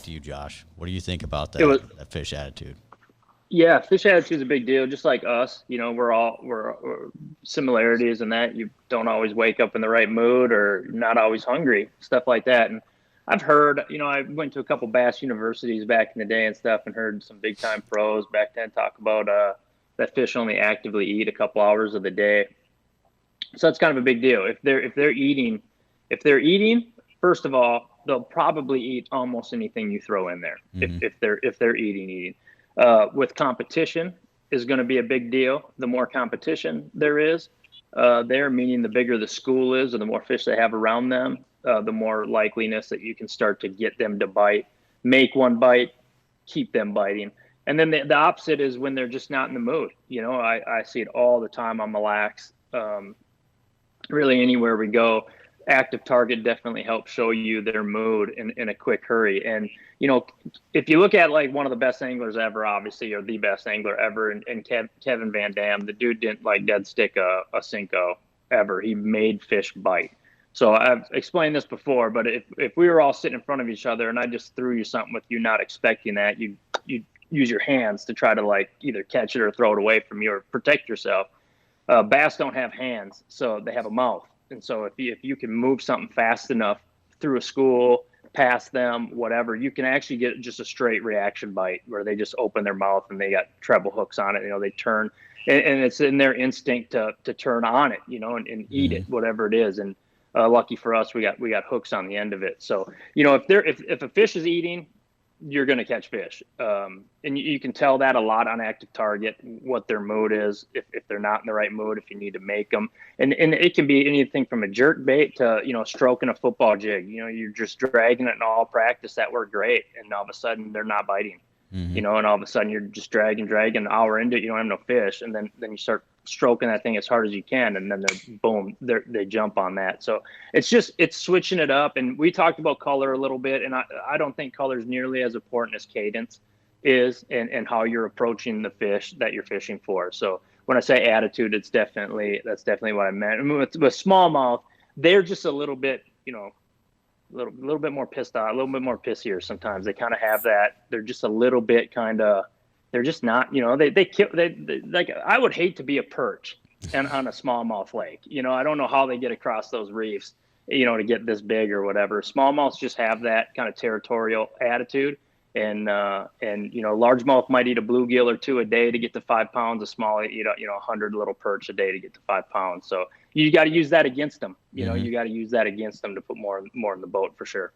back to you, Josh. What do you think about It was, that fish attitude? yeah, fish attitude is a big deal, just like us. We're similarities in that you don't always wake up in the right mood or not always hungry, stuff like that. And I've heard, I went to a couple bass universities back in the day and stuff, and heard some big time pros back then talk about that fish only actively eat a couple hours of the day. So that's kind of a big deal. If they're eating, first of all, they'll probably eat almost anything you throw in there. If Mm-hmm. if they're eating. With competition is going to be a big deal. The more competition there is, there, meaning the bigger the school is, or the more fish they have around them, the more likeliness that you can start to get them to bite, make one bite, keep them biting. And then the opposite is when they're just not in the mood. I see it all the time on Mille Lacs. Really anywhere we go, active target definitely helps show you their mood in a quick hurry. And if you look at like one of the best anglers ever, obviously, or the best angler ever, and Kevin Van Dam, the dude didn't like dead stick a Cinco ever. He made fish bite. So I've explained this before, but if we were all sitting in front of each other and I just threw you something with you not expecting that, you use your hands to try to like either catch it or throw it away from you or protect yourself. Bass don't have hands, so they have a mouth. And so if you can move something fast enough through a school, past them, whatever, you can actually get just a straight reaction bite where they just open their mouth and they got treble hooks on it. They turn, and it's in their instinct to turn on it, and eat Mm-hmm. it, whatever it is. And lucky for us, we got hooks on the end of it. So if a fish is eating, you're going to catch fish. And you can tell that a lot on active target, what their mood is, if they're not in the right mood, if you need to make them. And it can be anything from a jerk bait to, stroking a football jig. You're just dragging it in all practice. That worked great. And all of a sudden they're not biting, Mm-hmm. and all of a sudden you're just dragging, an hour into it, you don't have no fish. And then you start stroking that thing as hard as you can. And then they jump on that. So it's switching it up. And we talked about color a little bit. And I don't think color is nearly as important as cadence is, and how you're approaching the fish that you're fishing for. So when I say attitude, that's definitely what I meant. I mean, with smallmouth, they're just a little bit, little bit more pissed off, a little bit more pissier sometimes. They kind of have that. They're just a little bit kind of. They're just not. They kill. They like. I would hate to be a perch and on a smallmouth lake. I don't know how they get across those reefs. To get this big or whatever. Smallmouths just have that kind of territorial attitude. And largemouth might eat a bluegill or two a day to get to 5 pounds. A small eat 100 little perch a day to get to 5 pounds. So you got to use that against them. Mm-hmm. You got to use that against them to put more in the boat for sure.